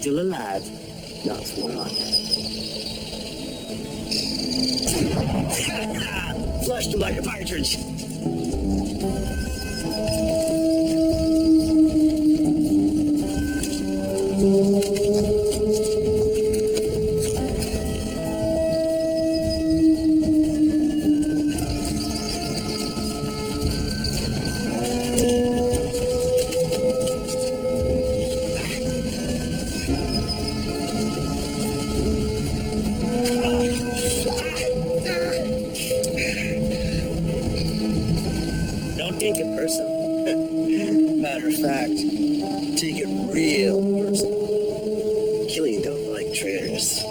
still alive. Not one. Flushed him like a partridge. Don't take it personal. Matter of fact, take it real personal. Killing don't like traitors.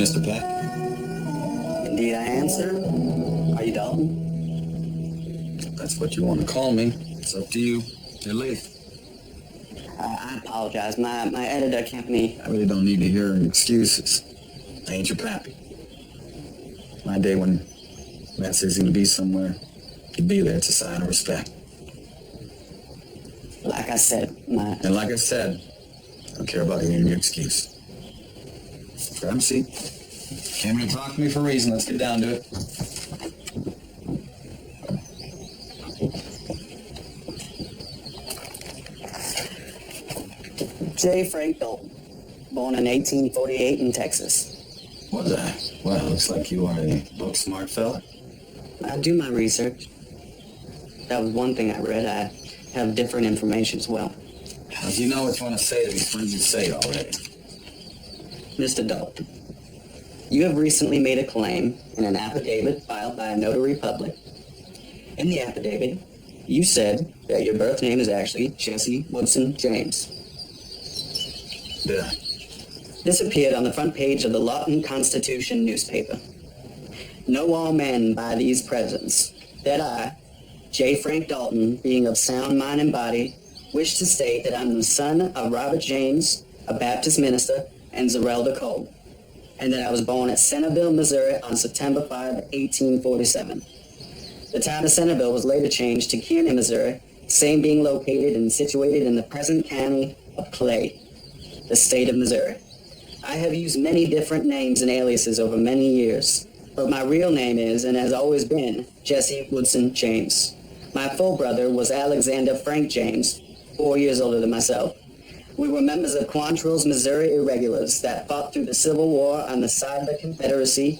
Mr. Pack? Indeed I am, sir. Are you Dalton? That's what you want to call me. It's up to you. You're late. I apologize. My editor company... I really don't need to hear excuses. I ain't your pappy. My day when Matt says he's going to be somewhere, he'd be there. It's a sign of respect. Like I said, And like I said, I don't care about hearing your excuse. Grab a seat. Came here to talk to me for a reason. Let's get down to it. J. Frank Dalton, born in 1848 in Texas. Was I? Well, looks like you are a book-smart fella. I do my research. That was one thing I read. I have different information as well. If you know what you want to say to me, please you say it already. Mr. Dalton, you have recently made a claim in an affidavit filed by a notary public. In the affidavit, you said that your birth name is actually Jesse Woodson James. Did I? This appeared on the front page of the Lawton Constitution newspaper. Know all men by these presents that I, J. Frank Dalton, being of sound mind and body, wish to state that I'm the son of Robert James, a Baptist minister, and Zerelda Cole, and that I was born at Centerville, Missouri on September 5, 1847. The town of Centerville was later changed to Kearney, Missouri, same being located and situated in the present county of Clay, the state of Missouri. I have used many different names and aliases over many years, but my real name is, and has always been, Jesse Woodson James. My full brother was Alexander Frank James, 4 years older than myself. We were members of Quantrill's Missouri Irregulars that fought through the Civil War on the side of the Confederacy.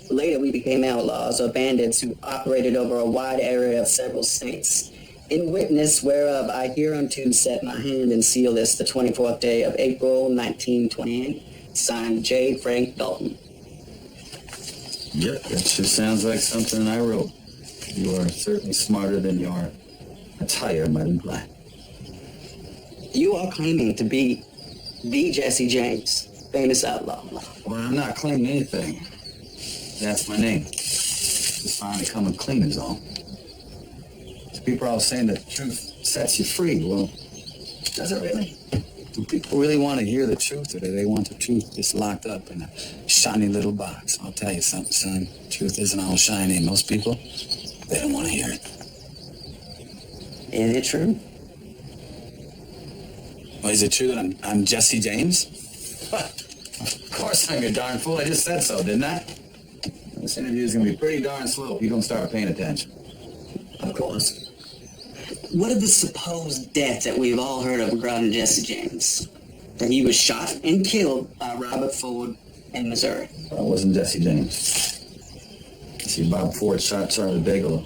Later we became outlaws or bandits who operated over a wide area of several states. In witness whereof I hereunto set my hand and seal this the 24th day of April, 1928. Signed, J. Frank Dalton. Yep, that sure sounds like something I wrote. You are certainly smarter than your attire might imply. You are claiming to be the Jesse James, famous outlaw. Well, I'm not claiming anything. That's my name. Just finally coming clean is all. So people are all saying that the truth sets you free. Well, does it really? Do people really want to hear the truth, or do they want the truth just locked up in a shiny little box? I'll tell you something, son. Truth isn't all shiny. Most people, they don't want to hear it. Is it true? Well, is it true that I'm Jesse James? Of course I'm your darn fool. I just said so, didn't I? This interview is going to be pretty darn slow if you don't start paying attention. Of course. What of the supposed death that we've all heard of regarding Jesse James? That he was shot and killed by Robert Ford in Missouri. Well, it wasn't Jesse James. See, Bob Ford shot Charlie Bigelow.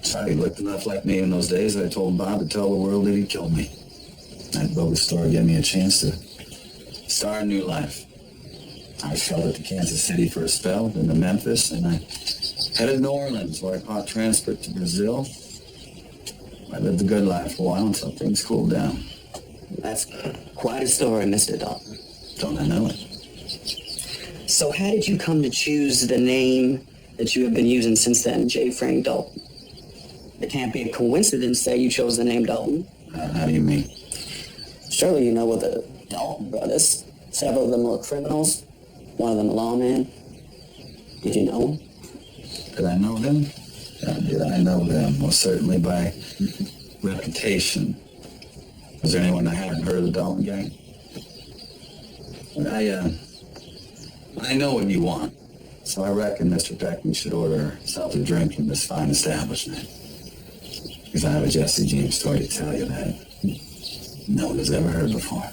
Charlie looked enough like me in those days that I told Bob to tell the world that he'd killed me. That bogus story gave me a chance to start a new life. I sheltered to Kansas City for a spell, then to Memphis, and I headed to New Orleans, where I caught transfer to Brazil. I lived a good life for a while until things cooled down. That's quite a story, Mr. Dalton. Don't I know it? So how did you come to choose the name that you have been using since then, J. Frank Dalton? It can't be a coincidence that you chose the name Dalton. How do you mean? Surely you know what the Dalton brothers. Several of them were criminals. One of them a lawman. Did you know him? Did I know them? Did I know them? Well, certainly by reputation. Was there anyone that hadn't heard of the Dalton gang? I know what you want. So I reckon Mr. Beckman should order himself a drink from this fine establishment. Because I have a Jesse James story to tell you that no one has ever heard before.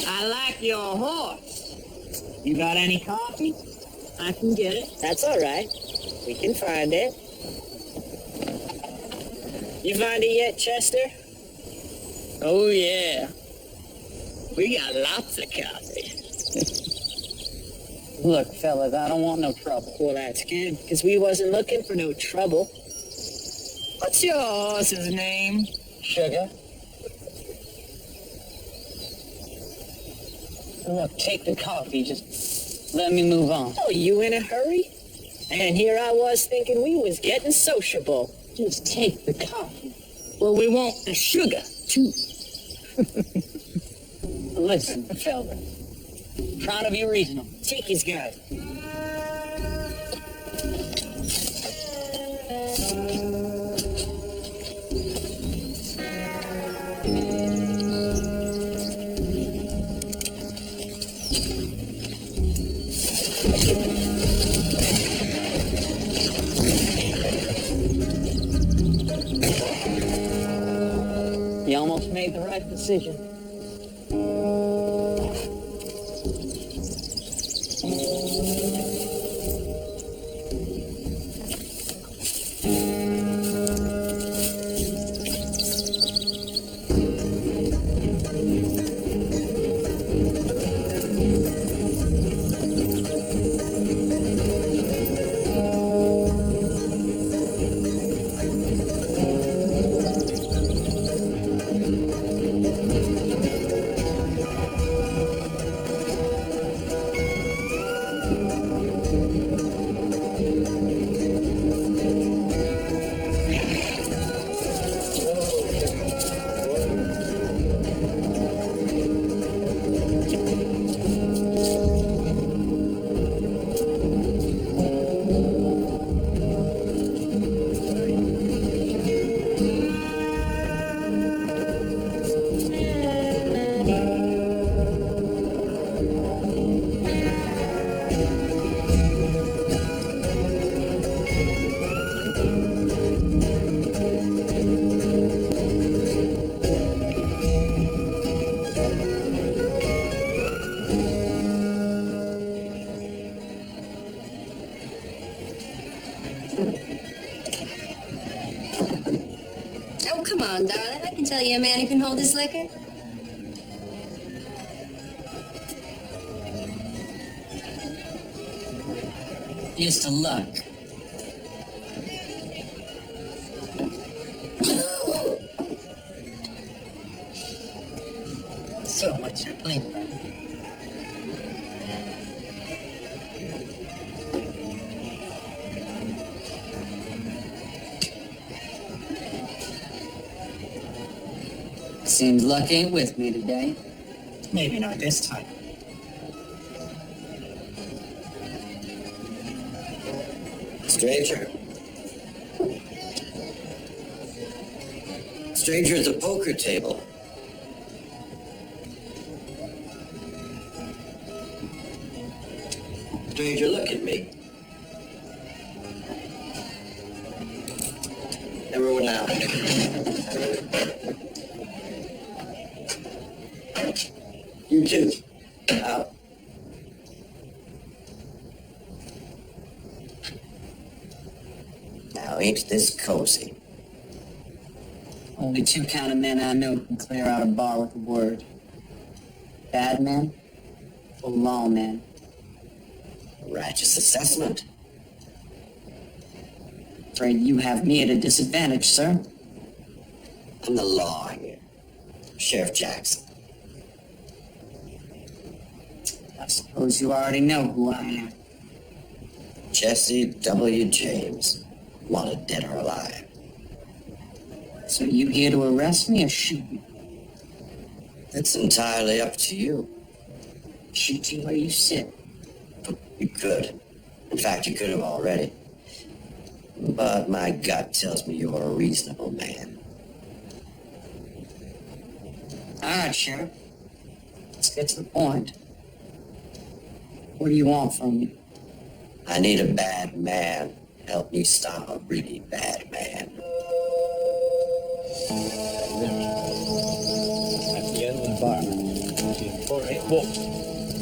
I like your horse. You got any coffee? I can get it. That's all right. We can find it. You find it yet, Chester? Oh, yeah. We got lots of coffee. Look, fellas, I don't want no trouble. Well, that's good, because we wasn't looking for no trouble. What's your horse's name? Sugar. Look, take the coffee. Just let me move on. Oh, you in a hurry? And here I was thinking we was getting sociable. Just take the coffee. Well, we want the sugar, too. Listen, Felder. Trying to be reasonable. Take his gun. You almost made the right decision. Oh, come on, darling. I can tell you a man who can hold his liquor. Here's to luck. So much to blame about. Seems luck ain't with me today. Maybe not this time. Stranger. Stranger at the poker table. Stranger, look at me. Everyone out. You too. Out. Now, ain't this cozy? Only two kind of men I know can clear out a bar with a word. Bad men or lawmen. Righteous assessment. Afraid you have me at a disadvantage, sir. I'm the law here. Sheriff Jackson. I suppose you already know who I am. Jesse W. James. Wanted dead or alive. So you here to arrest me or shoot me? It's entirely up to you. Shoot you where you sit. You could. In fact, you could have already. But my gut tells me you're a reasonable man. All right, Sheriff. Let's get to the point. What do you want from me? I need a bad man. Help me stop a really bad man. That's the end of the bar. 484.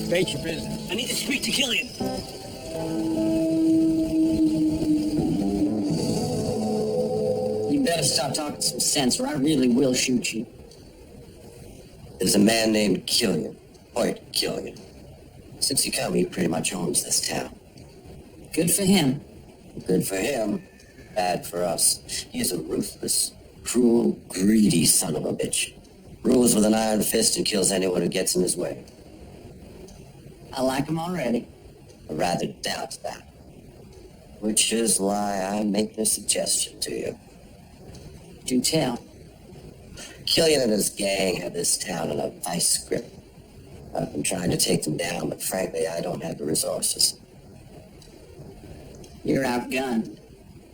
State your business. I need to speak to Killian. You better stop talking some sense or I really will shoot you. There's a man named Killian. Hoyt Killian. Since he come, he pretty much owns this town. Good for him. Good for him. Bad for us. He is a ruthless, cruel, greedy son of a bitch. Rules with an iron fist and kills anyone who gets in his way. I like him already. I rather doubt that. Which is why I make this suggestion to you. Do tell. Killian and his gang have this town in a vice grip. I've been trying to take them down, but frankly, I don't have the resources. You're outgunned.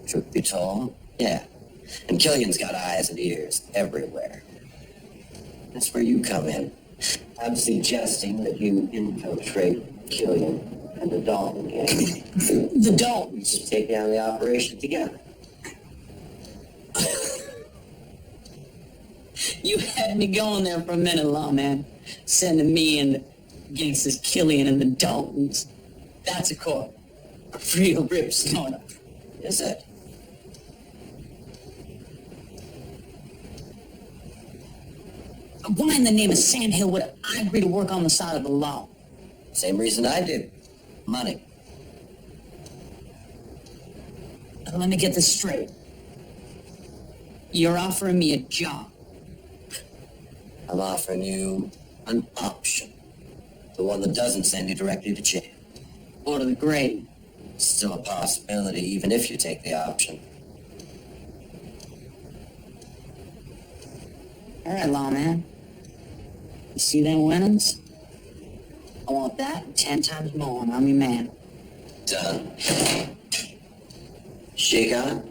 Truth be told, yeah. And Killian's got eyes and ears everywhere. That's where you come in. I'm suggesting that you infiltrate Killian and the Dalton gang. The Daltons. Take down the operation together. You had me going there for a minute, lawman. Sending me and gangsters Killian and the Daltons. That's a court. A real rip snorter. Is it? Why in the name of Sandhill would I agree to work on the side of the law? Same reason I did. Money. Now, let me get this straight. You're offering me a job. I'm offering you an option. The one that doesn't send you directly to jail. Or to the grave. It's still a possibility, even if you take the option. All right, lawman. You see them winnings? I want that and 10 times more, and I'm your man. Done. Shake on.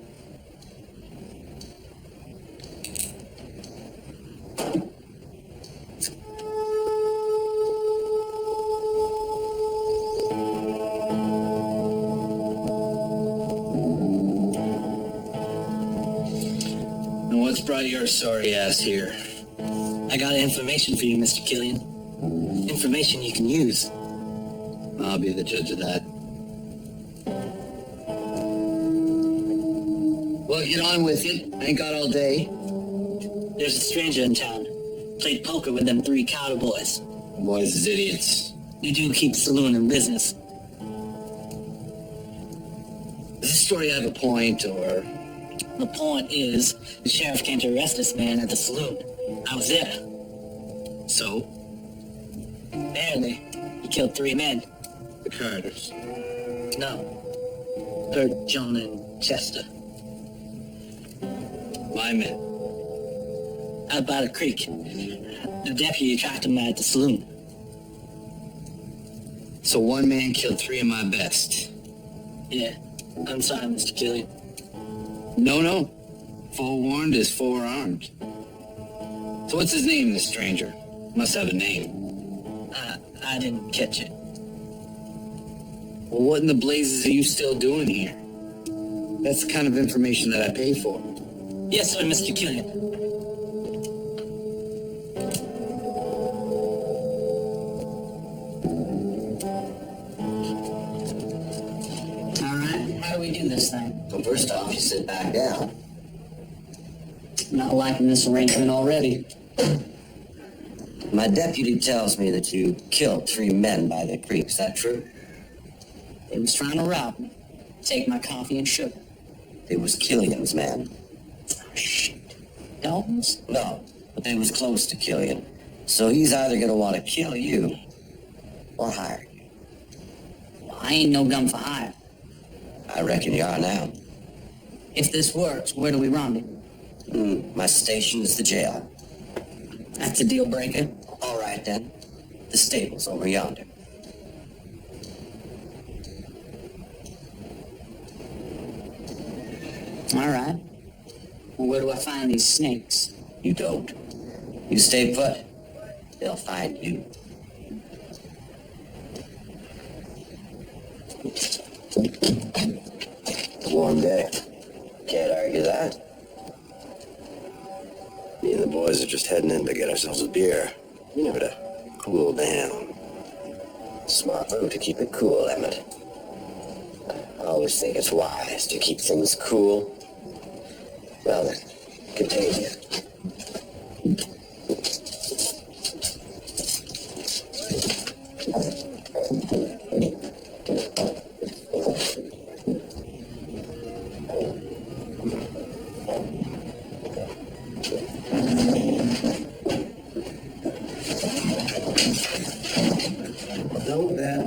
And what's brought your sorry ass here? I got information for you, Mr. Killian. Information you can use. I'll be the judge of that. Well, get on with it. I ain't got all day. There's a stranger in town. Played poker with them 3 cowboys. Boys is idiots. They do keep saloon in business. Does this story have a point, or... The point is, the sheriff came to arrest this man at the saloon. I was there. So? Apparently, he killed 3 men. The Carters. No. Bert, John, and Chester. My men. Out by the creek. The deputy tracked him at the saloon. So one man killed 3 of my best. Yeah. I'm sorry, Mr. Killian. No. Forewarned is forearmed. So what's his name, this stranger? Must have a name. I didn't catch it. Well, what in the blazes are you still doing here? That's the kind of information that I pay for. Yes, sir, Mr. Killian. All right, how do we do this thing? Well, first off, you sit back down. Not liking this arrangement already. My deputy tells me that you killed 3 men by the creek. Is that true? They was trying to rob me. Take my coffee and sugar. It was Killian's man. Oh, shit. Dalton's? No, but they was close to Killian. So he's either gonna want to kill you or hire you. Well, I ain't no gun for hire. I reckon you are now. If this works, where do we rendezvous? My station is the jail. That's a deal breaker. All right, then. The stable's over yonder. All right. Well, where do I find these snakes? You don't. You stay put. They'll find you. Warm day. Can't argue that. Me and the boys are just heading in to get ourselves a beer. You know, to cool down. Smart move to keep it cool, Emmett. I always think it's wise to keep things cool. Well then, continue. Though that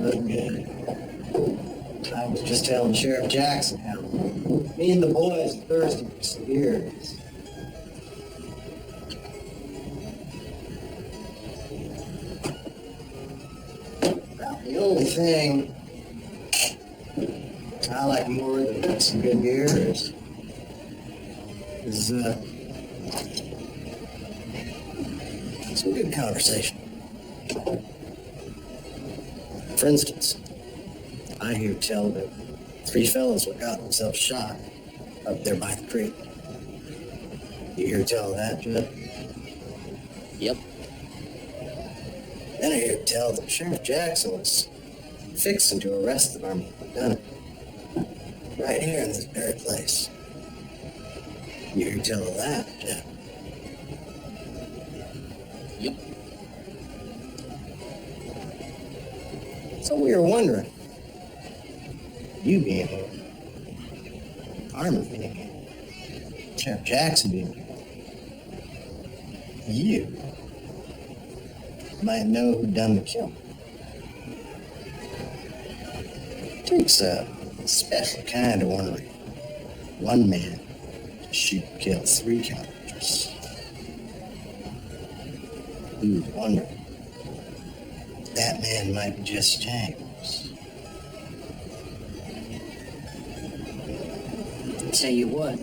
was telling Sheriff Jackson how me and the boys are thirsty for some beers. The only thing I like more than some good beer is some good conversation. For instance, I hear tell that 3 fellas were got themselves shot up there by the creek. You hear tell of that, Judd? Yep. Then I hear tell that Sheriff Jackson was fixing to arrest the varmint who done it. Right here in this very place. You hear tell of that, Jeff? Yep. So we were wondering, you being here, Armin being here, Sheriff Jackson being here, you might know who done the killing. Takes a special kind of ornery. One man to shoot and kill 3 characters. We was wondering, that man might be Jesse James. Tell you what,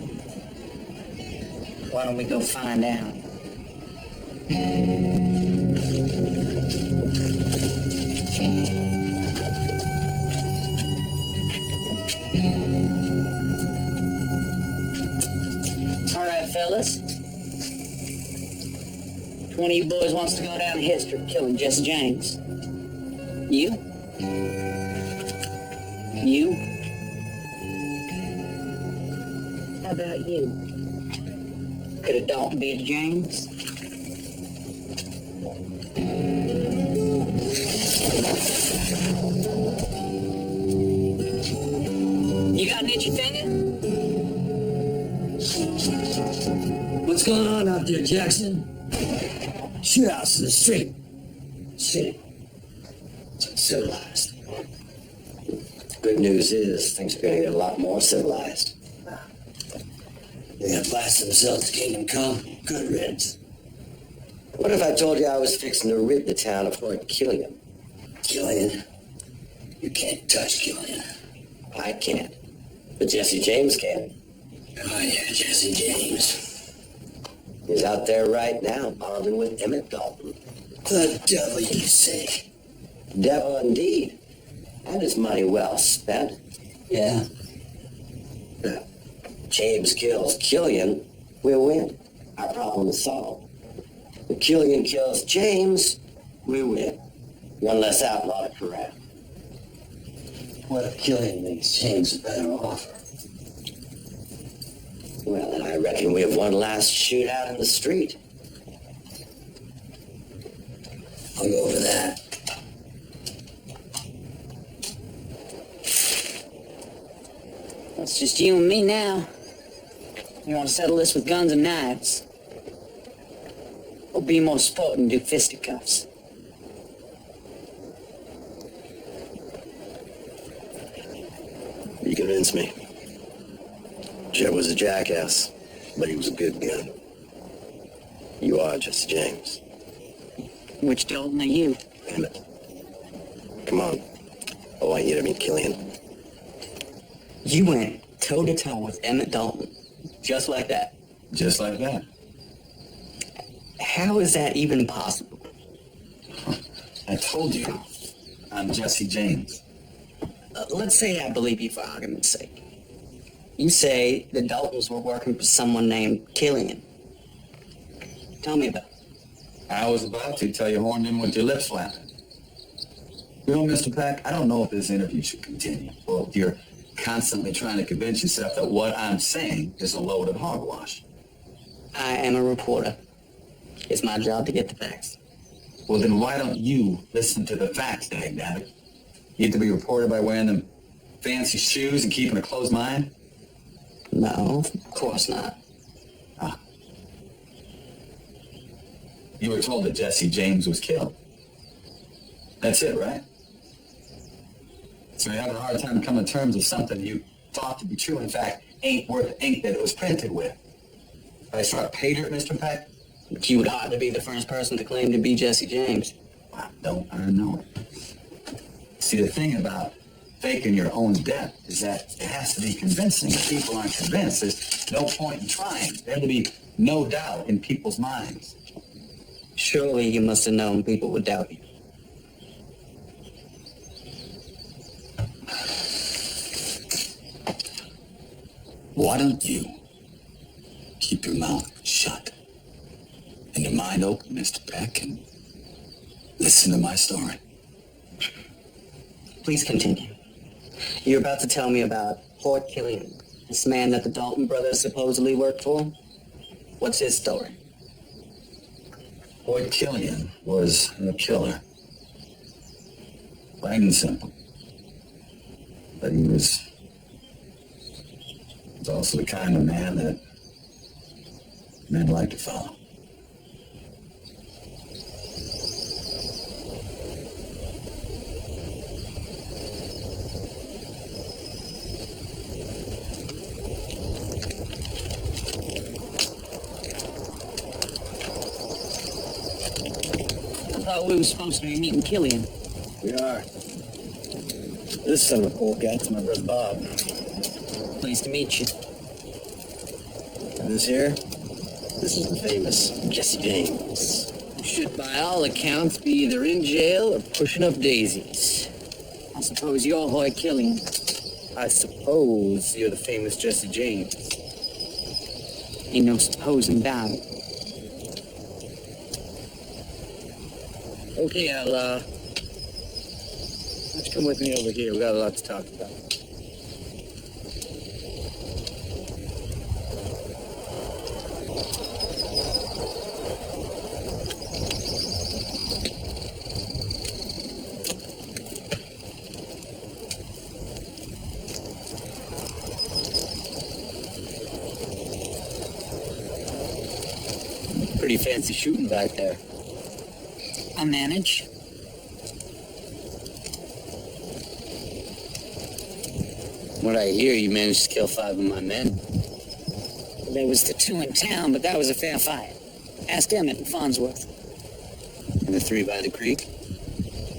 why don't we go find out? All right, fellas. 20 of you boys wants to go down in history killing Jesse James. You? You? How about you? Could a Dalton be a James? You got an itchy finger? What's going on out there, Jackson? Shoot house in the street. City. It's civilized. Good news is, things are going to get a lot more civilized. They have blasted themselves to kingdom come. Good riddance. What if I told you I was fixing to rid the town of Hoyt Killian? Killian. You can't touch Killian. I can't. But Jesse James can. Oh, yeah, Jesse James. He's out there right now, bonding with Emmett Dalton. The devil, you say? Devil indeed. And his money well spent. Yeah. James kills Killian, we'll win. Our problem is solved. If Killian kills James, we win. One less outlaw to corral. What if Killian makes James a better offer? Well, then I reckon we have one last shootout in the street. I'll go over that. It's just you and me now. You want to settle this with guns and knives? Or be more sport and do fisticuffs? You convinced me. Jeb was a jackass, but he was a good gun. You are Jesse James. Which Dalton are you? Emmett. Come on. I want you to meet Killian. You went toe-to-toe with Emmett Dalton. Just like that. Just like that. How is that even possible? I told you, I'm Jesse James. Let's say I believe you for argument's sake. You say the Daltons were working for someone named Killian. Tell me about it. I was about to tell you horned in with your lips flapping. You know, Mr. Pack, I don't know if this interview should continue, or if you're constantly trying to convince yourself that what I'm saying is a load of hogwash. I am a reporter. It's my job to get the facts. Well, then why don't you listen to the facts, dagnabbit? You have to be reported by wearing them fancy shoes and keeping a closed mind? No, of course not. You were told that Jesse James was killed. That's it, right? So you're having a hard time coming to terms with something you thought to be true, in fact, ain't worth the ink that it was printed with. I start pay dirt, Mr. Peck? But you would hardly be the first person to claim to be Jesse James. I know it. See, the thing about faking your own death is that it has to be convincing. If people aren't convinced, there's no point in trying. There to be no doubt in people's minds. Surely you must have known people would doubt you. Why don't you keep your mouth shut and your mind open, Mr. Peck, and listen to my story? Please continue. You're about to tell me about Hort Killian, this man that the Dalton brothers supposedly worked for. What's his story? Hort Killian was a killer. Plain and simple. But he was also the kind of man that men like to follow. I thought we were supposed to be meeting Killian. We are. This son of a poor guy's my brother Bob. Pleased to meet you. And this here, this is the famous Jesse James. Should by all accounts be either in jail or pushing up daisies. I suppose you're Hort Killian. I suppose you're the famous Jesse James. Ain't no supposing about it. Okay, I'll, let's come with me over here. We got a lot to talk about. Pretty fancy shooting back there. I manage. What I hear, you managed to kill 5 of my men. There was the 2 in town, but that was a fair fight. Ask Emmett and Farnsworth. And the 3 by the creek?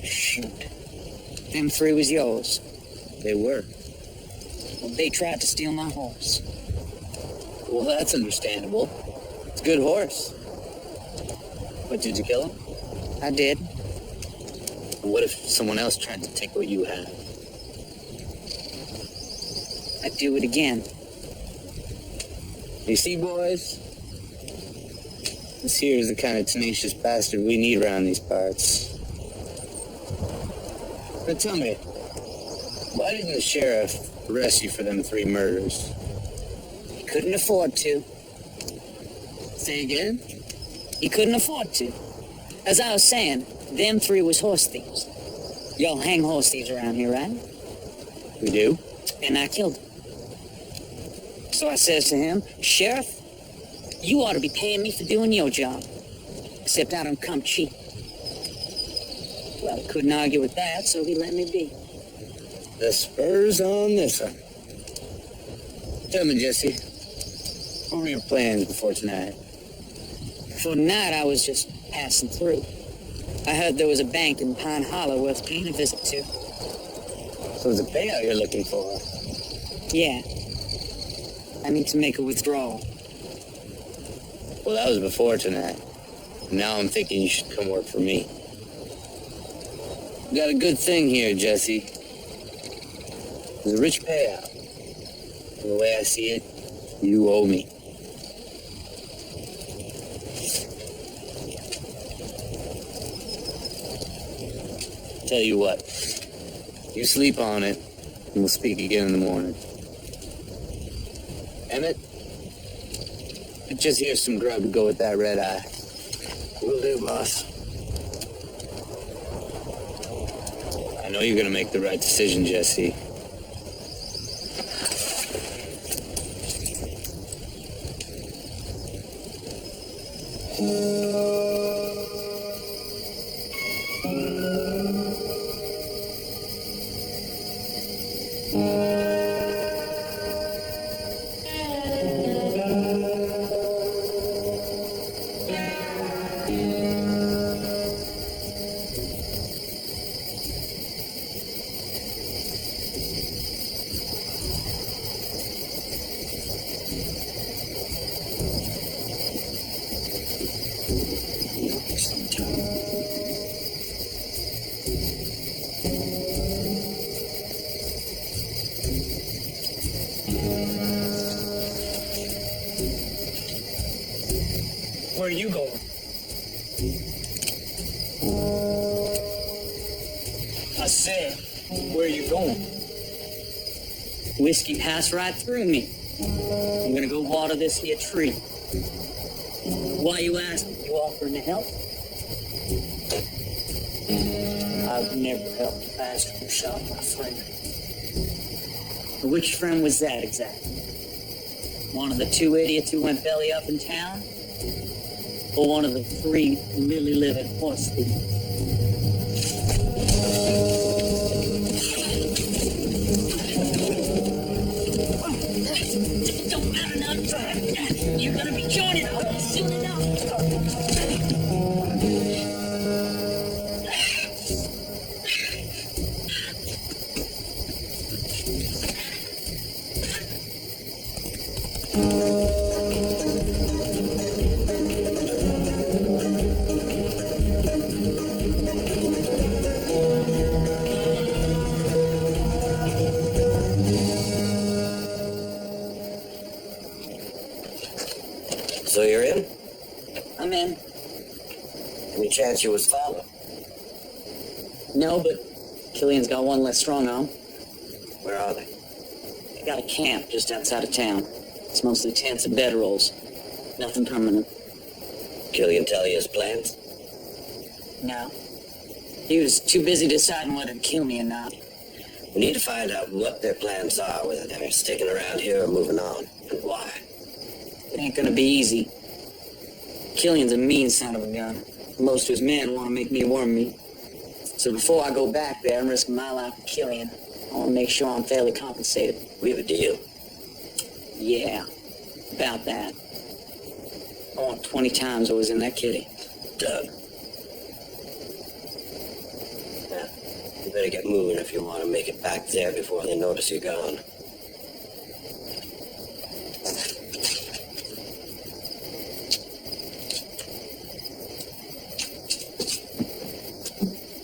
Shoot. Them 3 was yours. They were. Well, they tried to steal my horse. Well, that's understandable. It's a good horse. But did you kill him? I did. What if someone else tried to take what you had? I'd do it again. You see, boys? This here is the kind of tenacious bastard we need around these parts. But tell me, why didn't the sheriff arrest you for them 3 murders? He couldn't afford to. Say again? He couldn't afford to. As I was saying, them 3 was horse thieves. Y'all hang horse thieves around here, right? We do? And I killed him. So I says to him, Sheriff, you ought to be paying me for doing your job. Except I don't come cheap. Well, I couldn't argue with that, so he let me be. The spurs on this one. Tell me, Jesse, what were your plans before tonight? For tonight, I was just passing through. I heard there was a bank in Pine Hollow worth paying a visit to. So it's a payout you're looking for? Yeah. I need to make a withdrawal. Well, that was before tonight. Now I'm thinking you should come work for me. We got a good thing here, Jesse. There's a rich payout. And the way I see it, you owe me. Tell you what, you sleep on it, and we'll speak again in the morning. Emmett, just here's some grub to go with that red eye. Will do, boss. I know you're gonna make the right decision, Jesse. Where are you going? I said, where are you going? Whiskey passed right through me. I'm gonna go water this here tree. Why you asking? You offering to help? I've never helped a bastard who shot my friend. Which friend was that exactly? One of the 2 idiots who went belly up in town? Or one of the 3 really living horse thieves? Don't matter now. You're gonna be joining us soon enough. So you're in? I'm in. Any chance you was followed? No, but Killian's got one less strong arm. Where are they? They got a camp just outside of town. It's mostly tents and bedrolls. Nothing permanent. Killian tell you his plans? No. He was too busy deciding whether to kill me or not. We need to find out what their plans are, whether they're sticking around here or moving on, and why. It ain't gonna be easy. Killian's a mean son of a gun. Most of his men want to make me worm meat. So before I go back there and risk my life with Killian, I want to make sure I'm fairly compensated. We have a deal. Yeah, about that. I want 20 times what was in that kitty. Doug. Now, you better get moving if you want to make it back there before they notice you're gone.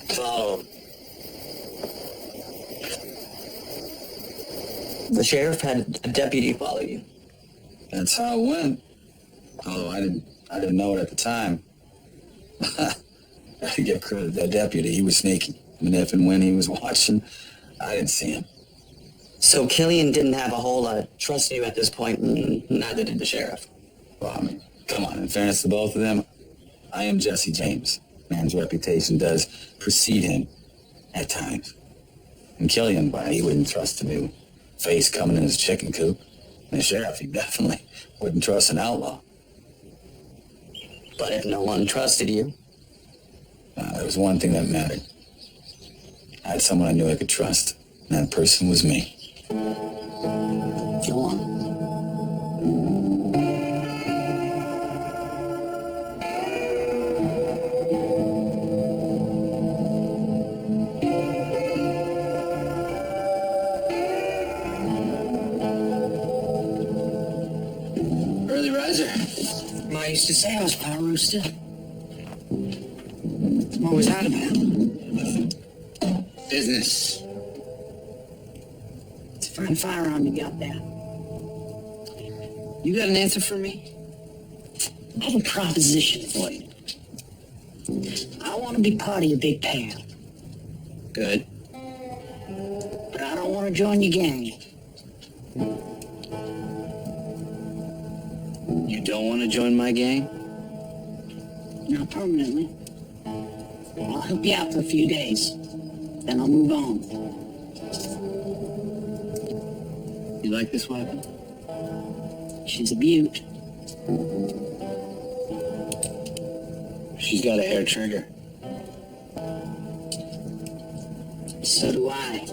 Follow him. The sheriff had a deputy follow you. That's how it went. Although I didn't know it at the time. I could give credit to that deputy. He was sneaky. And if and when he was watching, I didn't see him. So Killian didn't have a whole lot of trust in you at this point, and neither did the sheriff. Well, I mean, come on. In fairness to both of them, I am Jesse James. Man's reputation does precede him at times. And Killian, why, he wouldn't trust a new face coming in his chicken coop. And the sheriff, he definitely wouldn't trust an outlaw. But if no one trusted you, There was one thing that mattered. I had someone I knew I could trust, and that person was me. go on. Early riser. Ma used to say I was a power rooster. What was that about? Business. It's a fine firearm you got there. You got an answer for me? I have a proposition for you. I want to be part of your big payout. Good. But I don't want to join your gang. You don't want to join my gang? Not permanently. I'll help you out for a few days. Then I'll move on. You like this weapon? She's a beaut. She's got a hair trigger. So do I.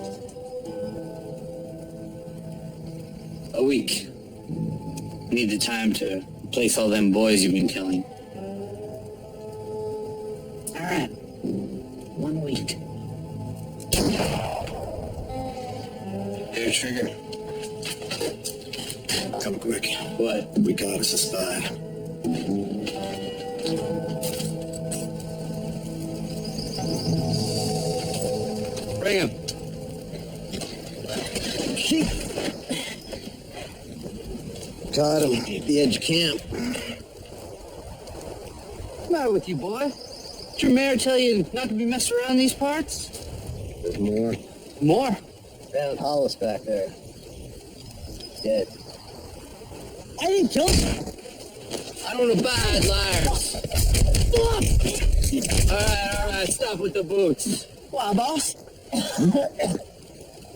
A week. Need the time to replace all them boys you've been killing. All right. 1 week. Hair trigger. Come quick. What? We got us a spy. Bring him. Caught him at the edge of camp. matter with you, boy? Did your mayor tell you not to be messing around these parts? There's more. More? Found Hollis back there. Dead. I didn't kill him. I don't abide liars. All right, stop with the boots. Why, boss?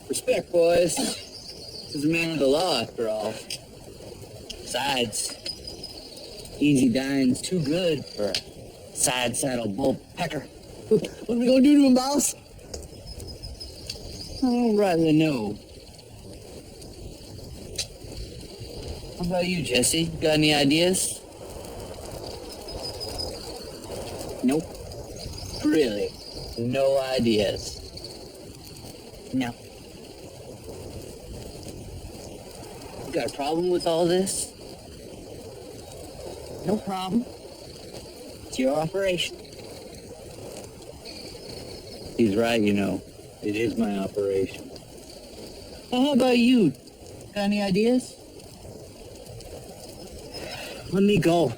Respect, boys. This is a man of the law, after all. Besides, easy dying's too good for a side saddle bull pecker. What are we gonna do to him, boss? I'd rather know. How about you, Jesse? Got any ideas? Nope. Really? No ideas? No. You got a problem with all this? No problem. It's your operation. He's right, you know. It is my operation. Well, how about you? Got any ideas? Let me go.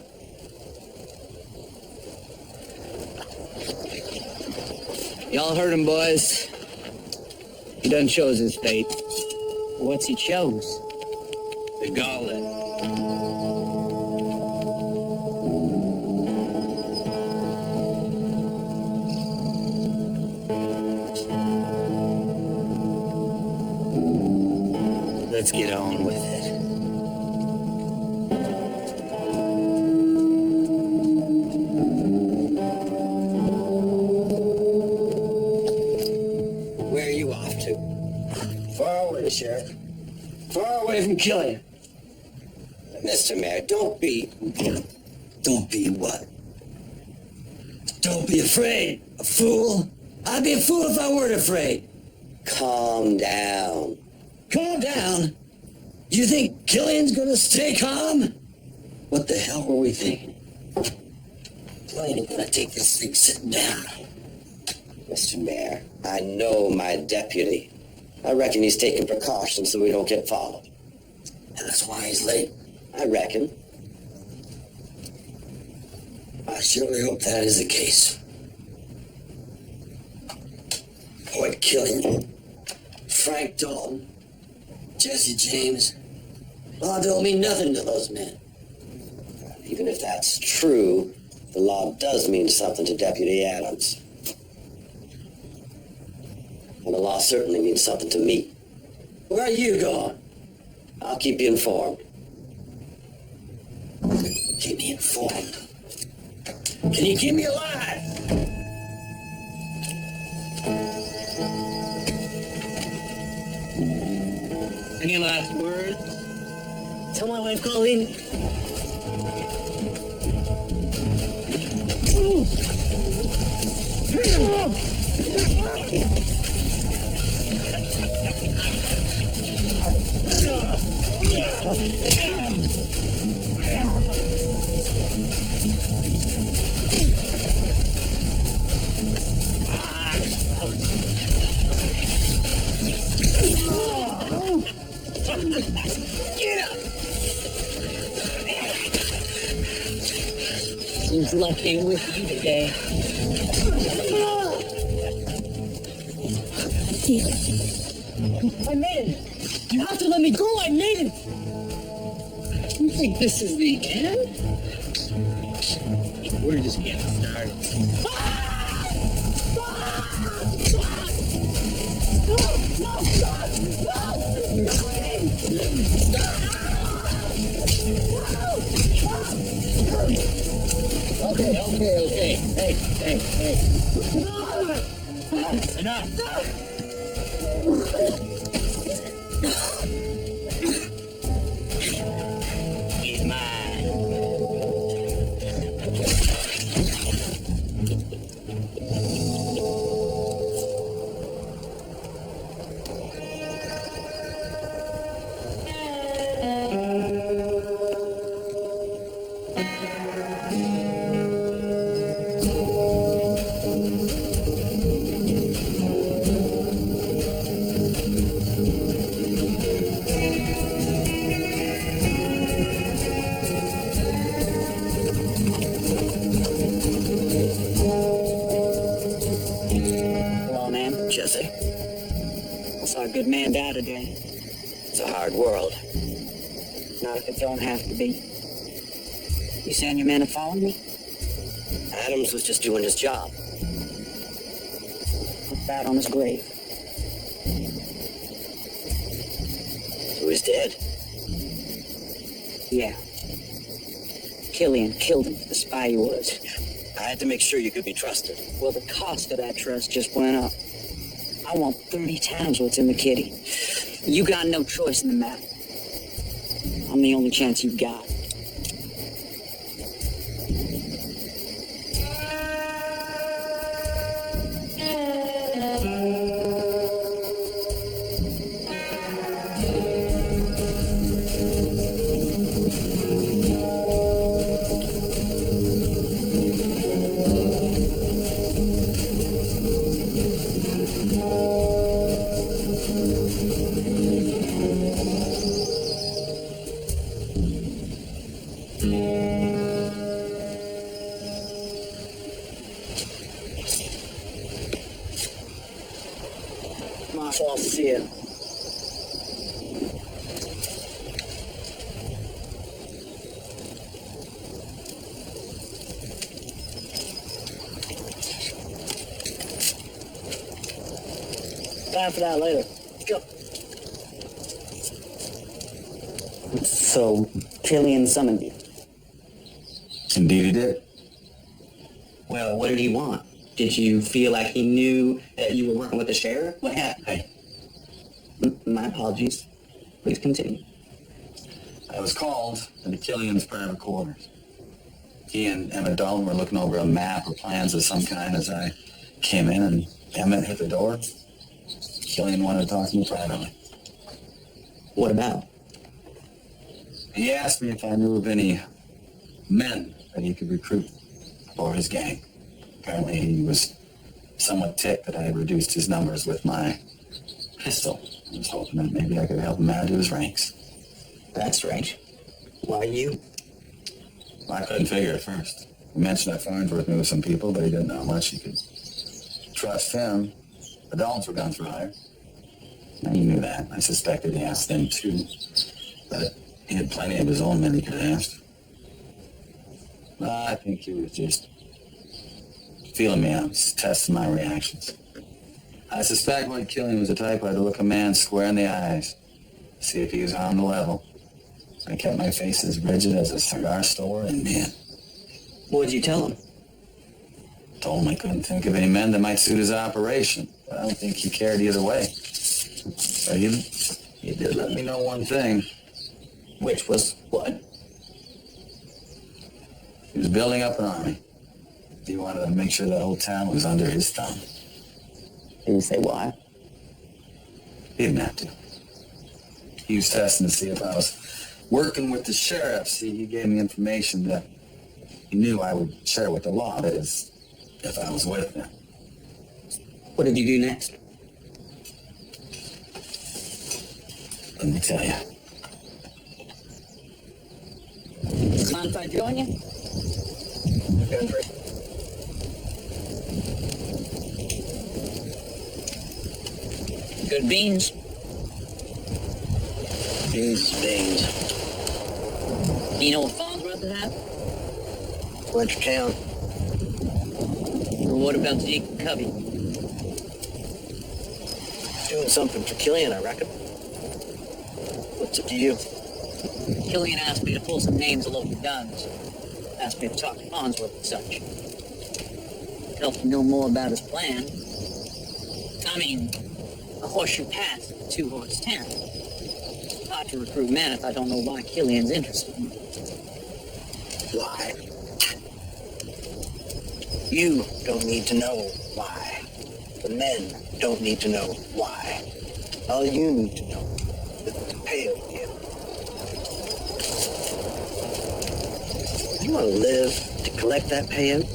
Y'all heard him, boys. He done chose his fate. What's he chose? The gauntlet. Let's get on with it. Where are you off to? Far away, Sheriff. Far away from killing. Mr. Mayor, don't be... Don't be what? Don't be afraid, a fool. I'd be a fool if I weren't afraid. Calm down. Calm down. You think Killian's gonna stay calm? What the hell were we thinking? Blaine ain't gonna take this thing sitting down. Mr. Mayor, I know my deputy. I reckon he's taking precautions so we don't get followed. And that's why he's late. I reckon. I surely hope that is the case. Boyd Killian, Frank Dalton, Jesse James. Law don't mean nothing to those men. Even if that's true, the law does mean something to Deputy Adams. And the law certainly means something to me. Where are you going? I'll keep you informed. Keep me informed. Can you keep me alive? Any last words? Tell my wife Colleen. Who's lucky with you today? I made it. You have to let me go. I made it. You think this is the end? We're just getting started. Okay. Hey. Enough. He's mine. good man die today. It's a hard world. Not if it don't have to be. You saying your men are following me? Adams was just doing his job. Put that on his grave. So he's dead. Yeah. Killian killed him for the spy he was. I had to make sure you could be trusted. Well, the cost of that trust just went up. I want 30 times what's in the kitty. You got no choice in the matter. I'm the only chance you've got. I'll see you. Time for that later. Go. So, Killian summoned you. Indeed he did. Well, what did he want? Did you feel like he knew that you were working with the sheriff? What happened? Hey, My apologies. Please continue. I was called into Killian's private quarters. He and Emmett Dalton were looking over a map or plans of some kind as I came in, and Emmett hit the door. Killian wanted to talk to me privately. What about? He asked me if I knew of any men that he could recruit for his gang. Apparently he was somewhat ticked that I had reduced his numbers with my pistol. I was hoping that maybe I could help him add to his ranks. That's strange. Why you? I couldn't figure at first. He mentioned that Farnsworth knew some people, but he didn't know how much he could trust him. The Daltons were guns for hire. And he knew that. I suspected he asked them too. But he had plenty of his own men he could have asked. I think he was just feeling me out, just testing my reactions. I suspect Lloyd Killian was the type I'd look a man square in the eyes, see if he was on the level. I kept my face as rigid as a cigar store, and man, What'd you tell him? told him I couldn't think of any men that might suit his operation. But I don't think he cared either way. But he did let me know one thing. Which was what? He was building up an army. He wanted to make sure that whole town was under his thumb. Did you say why? He didn't have to. He was testing to see if I was working with the sheriff. See, he gave me information that he knew I would share with the law, that is, if I was with them. What did you do next? Let me tell you. Mind if I join you? Good beans. Beans. You know what Farnsworth is at? Winter Town. Or what about Zeke Covey? Doing something for Killian, I reckon. What's it to you? Killian asked me to pull some names of local guns. Asked me to talk to Farnsworth and such. Help him know more about his plan. I mean, a horseshoe pass is a two-horse town. Hard to recruit men if I don't know why Killian's interested. Why? You don't need to know why. The men don't need to know why. All you need to know is to pay him. You want to live to collect that payout?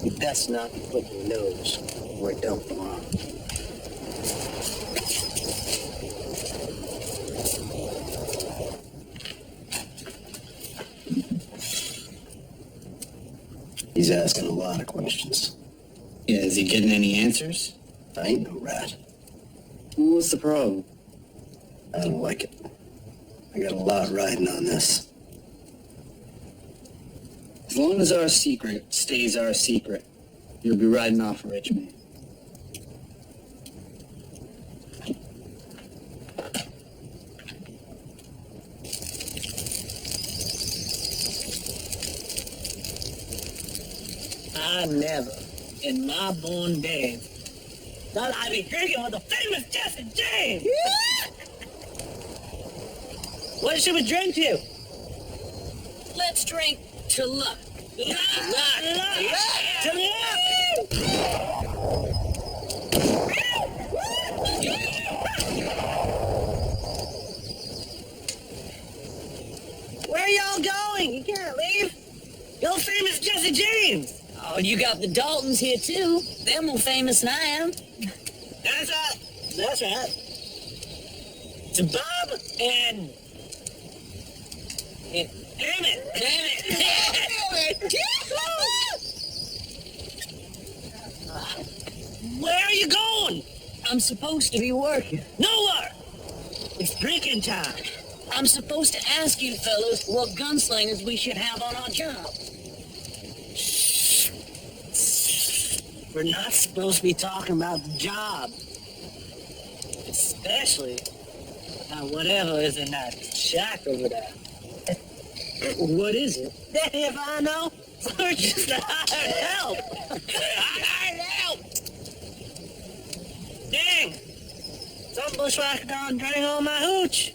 You best not be putting your nose where it don't belong. He's asking a lot of questions. Yeah, is he getting any answers? I ain't no rat. What's the problem? I don't like it. I got a lot riding on this. As long as our secret stays our secret, you'll be riding off rich, man. I never, in my born days, thought I'd be drinking with the famous Jesse James. What should we drink to? Let's drink to luck. Luck. To luck. Where y'all going? You can't leave. You're famous Jesse James. Oh, you got the Daltons here too. They're more famous than I am. That's right. That's right. To Bob and damn it. Where are you going? I'm supposed to be working. Nowhere. It's drinking time. I'm supposed to ask you fellas what gunslingers we should have on our job. We're not supposed to be talking about the job. Especially about whatever is in that shack over there. What is it? If I know, we're just hired help. Hired help. Dang. Some bushwhacker done drank all my hooch.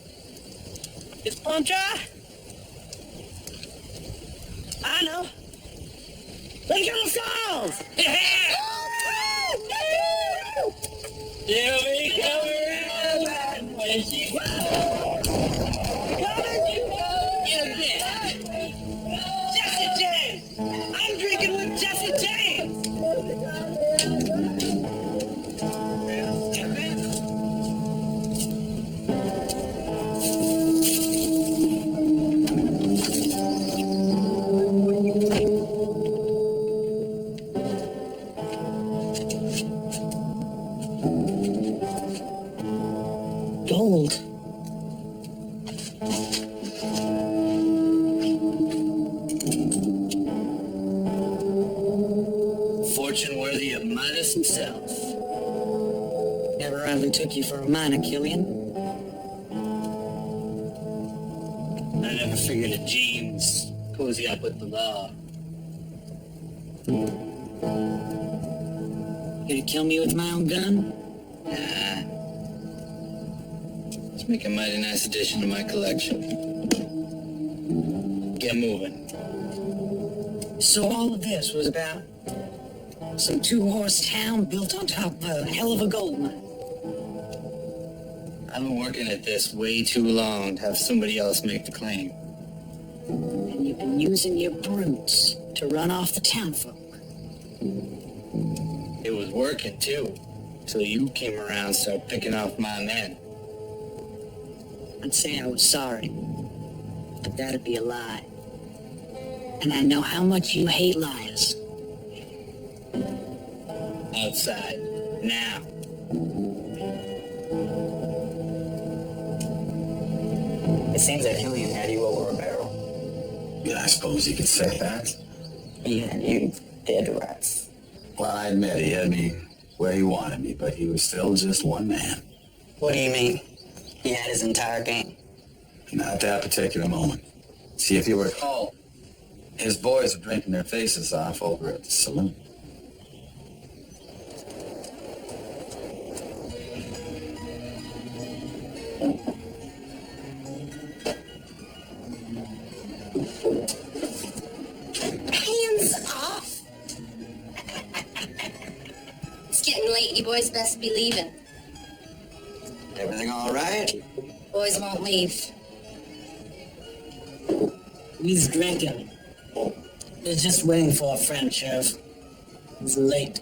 It's plumb dry. I know. Look at the falls. She'll be coming around when she goes. Coming, you bitch. Jesse James. I'm drinking with Jesse James. Gold. Fortune worthy of Midas himself. Never hardly took you for a miner, Killian. I never figured a James cozy up with the law. Gonna kill me with my own gun? Nah. Let's make a mighty nice addition to my collection. Get moving. So all of this was about some two-horse town built on top of a hell of a gold mine. I've been working at this way too long to have somebody else make the claim. And you've been using your brutes to run off the townfolk. It was working too, till you came around and started picking off my men. I'd say I was sorry, but that'd be a lie. And I know how much you hate liars. Outside, now. It seems that Killian had you over a barrel. Yeah, I suppose you could say that. He had you dead to rights. Well, I admit he had me where he wanted me, but he was still just one man. What do you mean? He had his entire gang. Not that particular moment. See, if you recall, his boys were drinking their faces off over at the saloon. Hands off! It's getting late. You boys best be leaving. Everything all right? Boys won't leave. He's drinking. He's just waiting for a friend, Sheriff. He's late.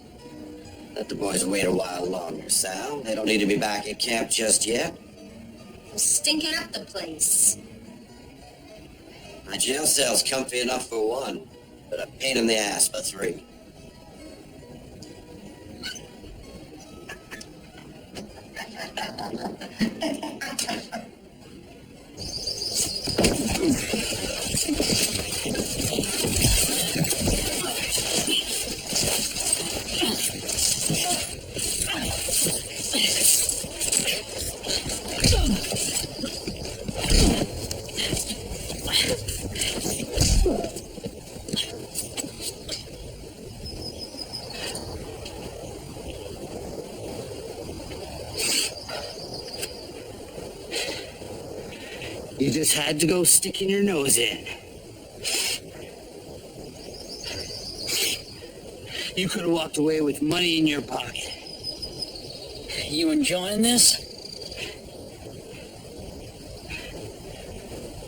Let the boys wait a while longer, Sal. They don't need to be back at camp just yet. I'm stinking up the place. My jail cell's comfy enough for one, but a pain in the ass for three. You just had to go sticking your nose in. You could have walked away with money in your pocket. You enjoying this?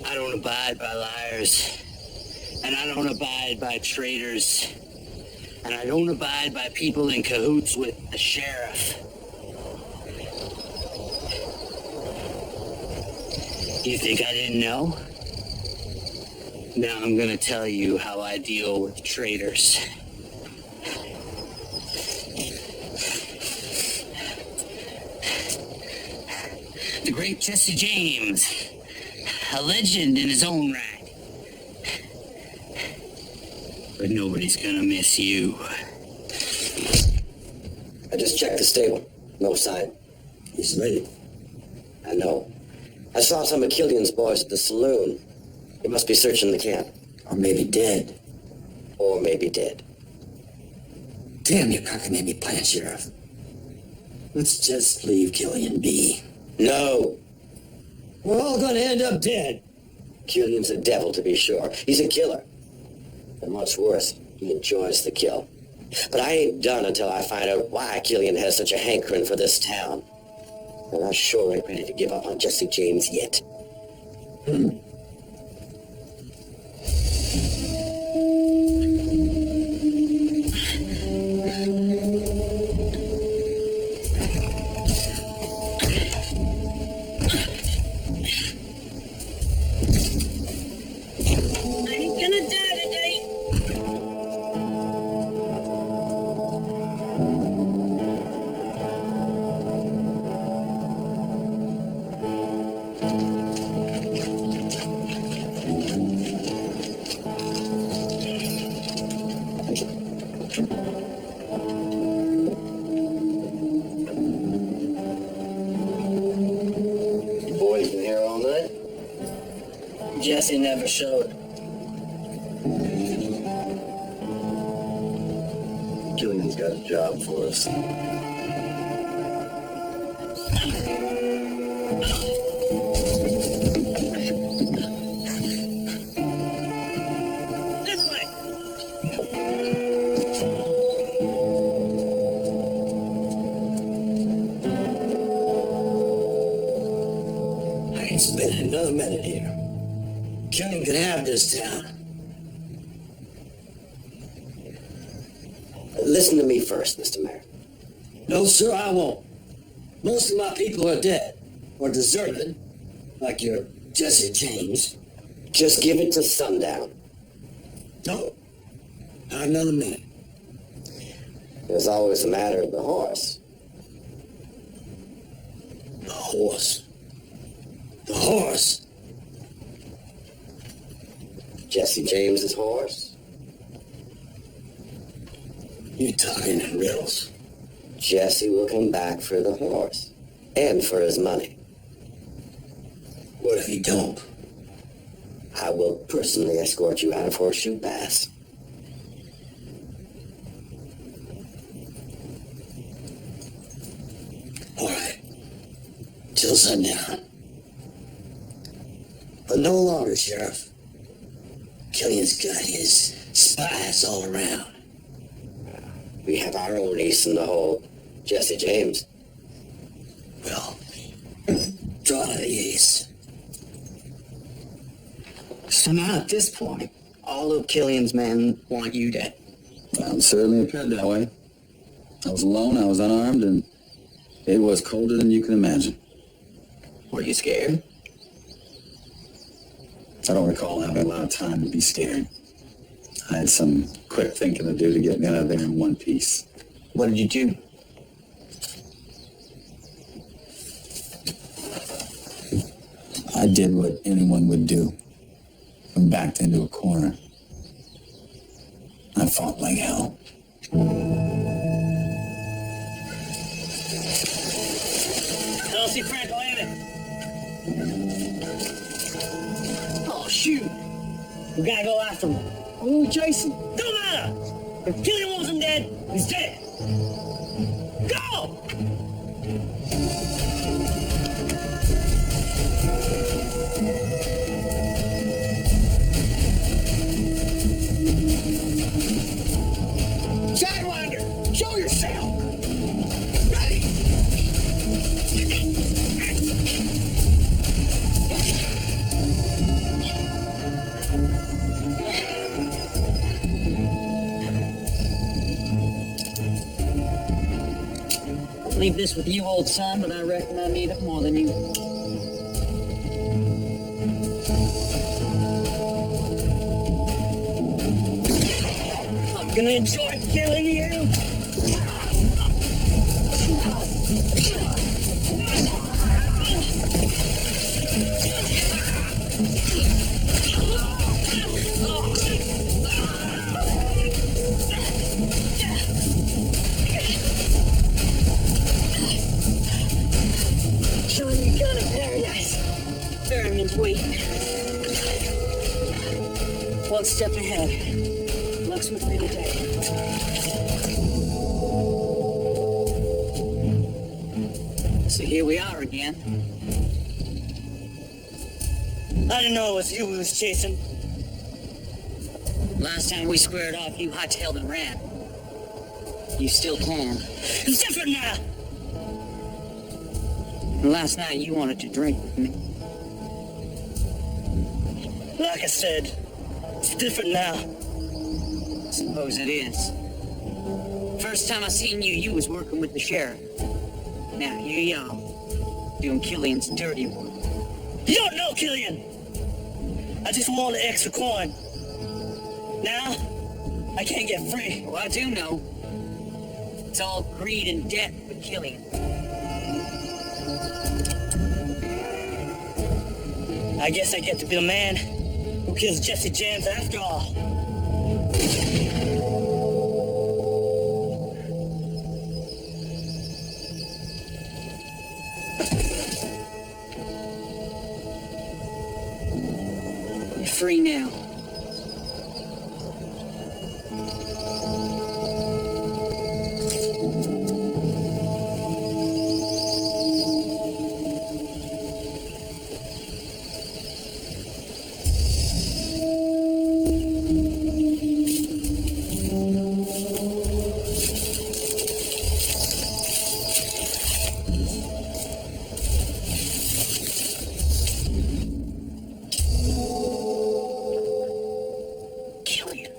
I don't abide by liars. And I don't abide by traitors. And I don't abide by people in cahoots with the sheriff. You think I didn't know? Now I'm gonna tell you how I deal with traitors. The great Jesse James, a legend in his own right. But nobody's gonna miss you. I just checked the stable. No sign. He's ready. I know. I saw some of Killian's boys at the saloon. He must be searching the camp. Or maybe dead. Or maybe dead. Damn your cockamamie plan, Sheriff. Let's just leave Killian be. No. We're all gonna end up dead. Killian's a devil, to be sure. He's a killer. And what's worse, he enjoys the kill. But I ain't done until I find out why Killian has such a hankering for this town. And I sure ain't ready to give up on Jesse James yet. I ain't gonna die today. You boys been here all night? Jesse never showed. Killian's got a job for us. This way. I ain't spending another minute here. Killian could have this town. Listen to me first, Mr. Mayor. No, sir, I won't. Most of my people are dead. Or deserted. Like your Jesse James. Just give it to sundown. No. Not another minute. There's always the matter of the horse. The horse. The horse. Jesse James's horse. You talking in riddles. Jesse will come back for the horse. And for his money. What if he don't? I will personally escort you out of Horseshoe Pass. All right. Till sundown. But no longer, Sheriff. Killian's got his spies all around. We have our own ace in the hole. Jesse James. Well, draw the ace. So now at this point, all of Killian's men want you dead. Well, it certainly appeared that way. I was alone, I was unarmed, and it was colder than you can imagine. Were you scared? I don't recall having a lot of time to be scared. I had some quick thinking to do to get me out of there in one piece. What did you do? I did what anyone would do. and backed into a corner. I fought like hell. Elsie Frank Landon. Oh, shoot. We gotta go after him. Oh, Jason. Don't matter. If Killian wants him dead, he's dead. Go! Sidewinder, show yourself. Ready? Leave this with you, old son, but I reckon I need it more than you. I'm gonna enjoy killing you. Showing you gun of paradise. Ferryman's waiting. One step ahead. Luck's with me today. So here we are again. I didn't know it was you we was chasing. Last time we squared off, you hightailed and ran. You still can. It's different now. And last night you wanted to drink with me. Like I said, it's different now. Suppose it is. First time I seen you, you was working with the sheriff. Now here you are, doing Killian's dirty work. You don't know Killian. I just want an extra coin. Now, I can't get free. Oh, I do know. It's all greed and debt with Killian. I guess I get to be the man who kills Jesse James after all. You're free now. Killian.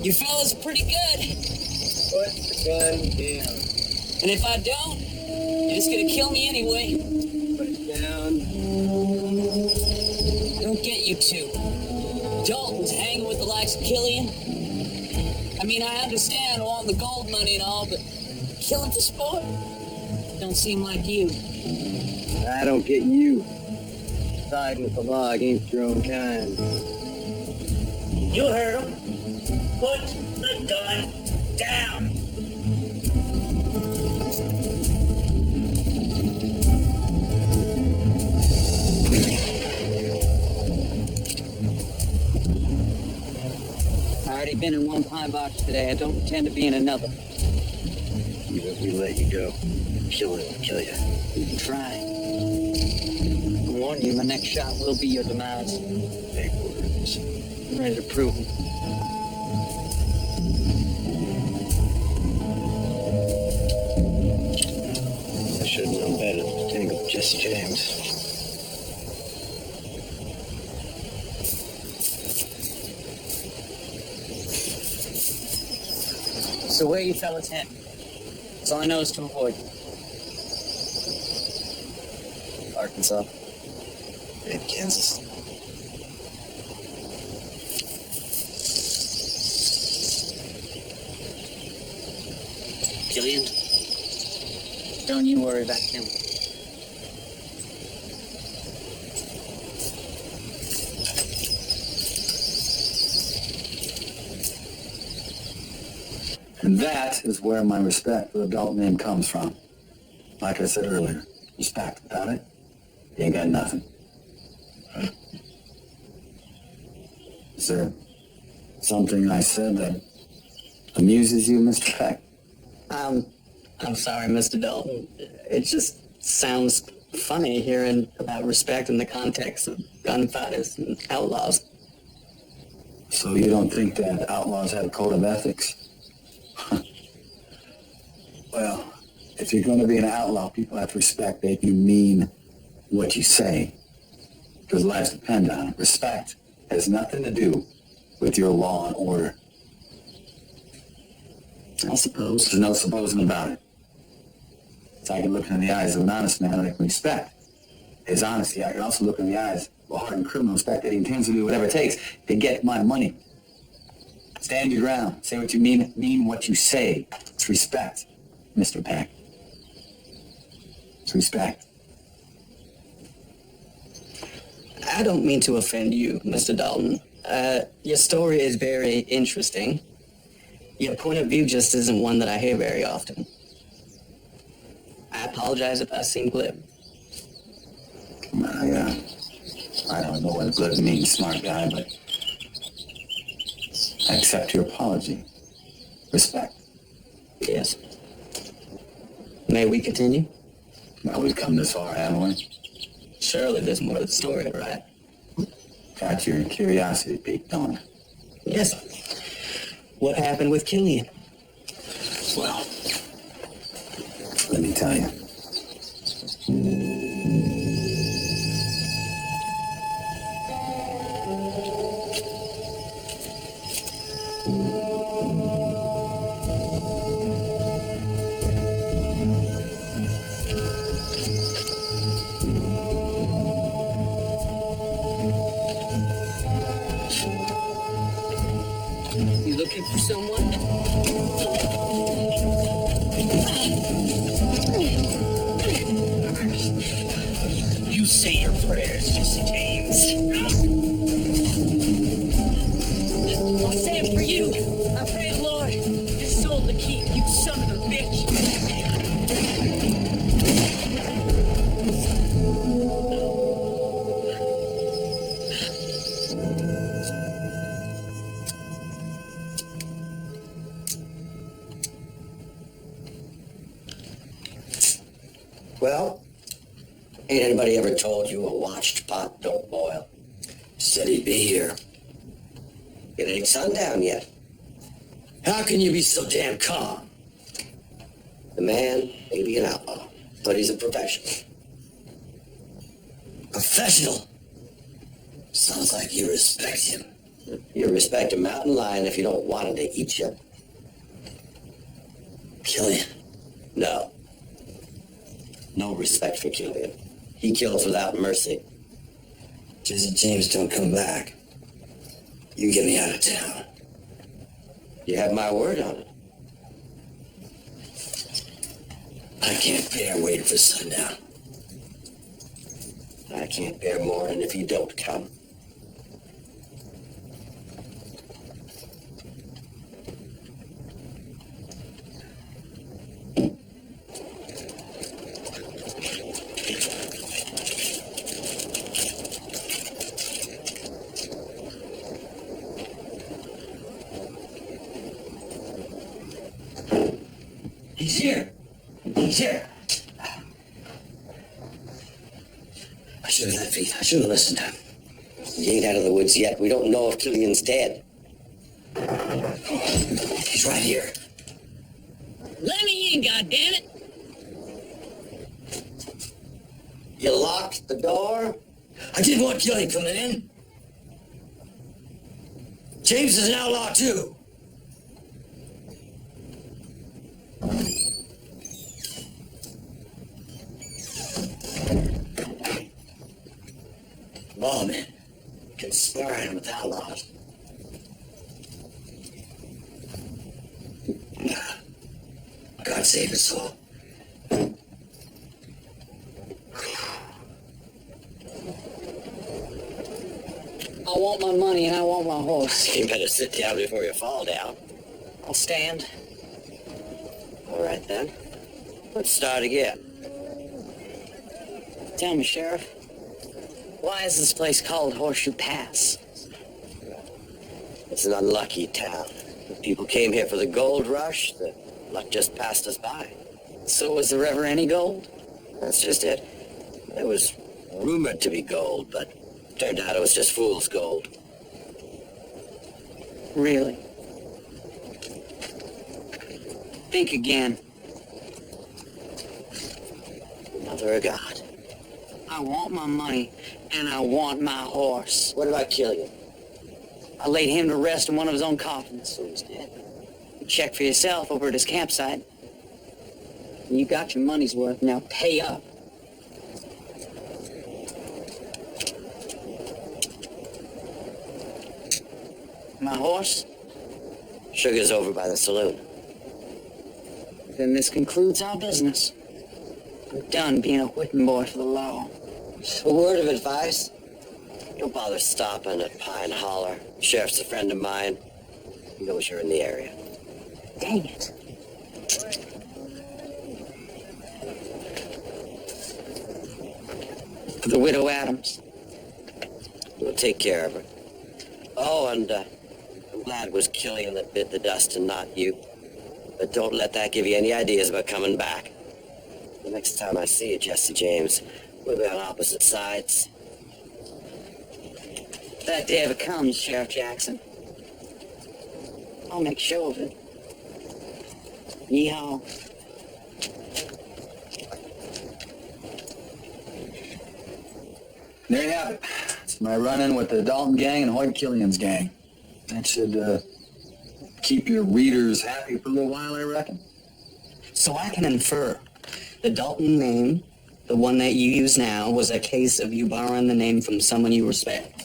You fellas are pretty good. Put the gun down. And if I don't, you're just gonna kill me anyway. Put it down. Don't get you two. Dalton's hanging with the likes of Killian. I mean, I understand wanting the gold money and all, but killing for sport? Don't seem like you. I don't get you. Siding with the law against your own kind. You heard him. Put the gun down. Already been in one pine box today. I don't intend to be in another. Even if we let you go, Killian will kill you. You can try. I warn you, my next shot will be your demise. Big words. I'm ready to prove them. I should have known better than to tangle with Jesse James. So where you fellas heading? That's all I know is to avoid you. Arkansas. And Kansas. Killian, don't you worry about him. And that is where my respect for the adult name comes from. Like I said earlier, respect. Without it, you ain't got nothing. Is there something I said that amuses you, Mr. Peck? I'm sorry, Mr. Dalton. It just sounds funny hearing about respect in the context of gunfighters and outlaws. So you don't think that outlaws have a code of ethics? Well, if you're going to be an outlaw, people have to respect that you mean what you say. Because lives depend on it. Respect has nothing to do with your law and order. I suppose. There's no supposing about it. So I can look in the eyes of an honest man and I can respect his honesty. I can also look in the eyes of a hardened criminal, respect that he intends to do whatever it takes to get my money. Stand your ground. Say what you mean what you say. It's respect, Mr. Peck. It's respect. I don't mean to offend you, Mr. Dalton. Your story is very interesting. Your point of view just isn't one that I hear very often. I apologize if I seem glib. I don't know what glib means, smart guy, but I accept your apology. Respect. Yes. May we continue? Now we've come this far, haven't we? Surely there's more to the story, right? Got your curiosity piqued, don't it? Yes. What happened with Killian? Well, let me tell you. You looking for someone? You say your prayers, Jesse James. I'll say it for you. I pray, Lord, your soul to keep, you son of a bitch. Well, ain't anybody ever told you a watched pot don't boil? Said he'd be here. It ain't sundown yet. How can you be so damn calm? The man may be an outlaw, but he's a professional. Professional? Sounds like you respect him. You respect a mountain lion if you don't want him to eat you. Killian? No. No respect for Killian. He kills without mercy. Jesse James don't come back. You get me out of town. You have my word on it. I can't bear waiting for sundown. I can't bear morning if you don't come. here. He's here. I should have let Pete. I should have listened to him. He ain't out of the woods yet. We don't know if Killian's dead. He's right here. Let me in, goddammit! You locked the door? I didn't want Killian coming in. James is an outlaw, too. Lawmen conspiring with outlaws. God save us all. I want my money and I want my horse. You better sit down before you fall down. I'll stand. All right, then. Let's start again. Tell me, Sheriff, why is this place called Horseshoe Pass? It's an unlucky town. People came here for the gold rush. The luck just passed us by. So was there ever any gold? That's just it. It was rumored to be gold, but turned out it was just fool's gold. Really? Think again. Mother of God. I want my money and I want my horse. What about Killian? I laid him to rest in one of his own coffins. So he's dead. Check for yourself over at his campsite. You got your money's worth. Now pay up. My horse? Sugar's over by the saloon. Then this concludes our business. I'm done being a whipping boy for the law. A word of advice. Don't bother stopping at Pine Holler. Sheriff's a friend of mine. He knows you're in the area. Dang it. For the widow Adams. We'll take care of her. Oh, and I'm glad it was Killian that bit the dust and not you. But don't let that give you any ideas about coming back. The next time I see you, Jesse James, we'll be on opposite sides. If that day ever comes, Sheriff Jackson, I'll make show of it. Yeehaw. There you have it. It's my run-in with the Dalton gang and Hoyt Killian's gang. That should keep your readers happy for a little while, I reckon. So I can infer the Dalton name, the one that you use now, was a case of you borrowing the name from someone you respect.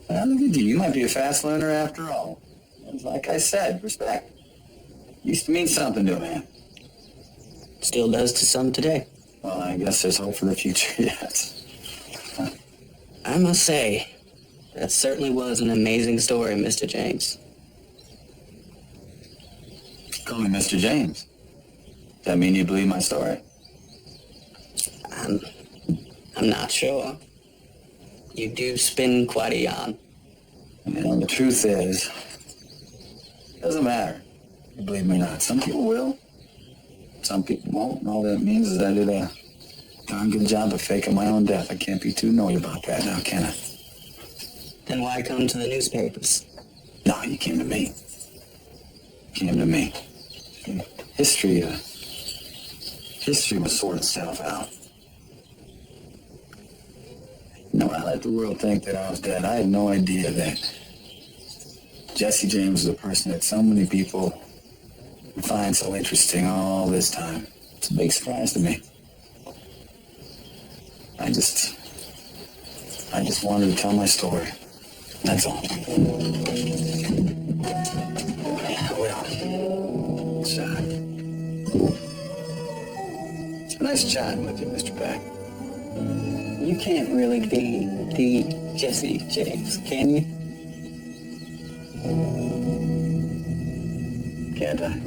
Well, look at you. You might be a fast learner after all. Like I said, respect. Used to mean something to a man. Still does to some today. Well, I guess there's hope for the future yet. I must say, that certainly was an amazing story, Mr. James. Call me Mr. James. Does that mean you believe my story? I'm not sure. You do spin quite a yarn. You know, the truth is, it doesn't matter. You believe me or not. Some people will. Some people won't. And all that means is I did a darn good job of faking my own death. I can't be too annoyed about that now, can I? Then why come to the newspapers? No, you came to me. Came to me. History will sort itself out. No, I let the world think that I was dead. I had no idea that Jesse James was a person that so many people find so interesting all this time. It's a big surprise to me. I just wanted to tell my story. That's all. Well, it's a nice chatting with you, Mr. Beck. You can't really be the Jesse James, can you? Can't I?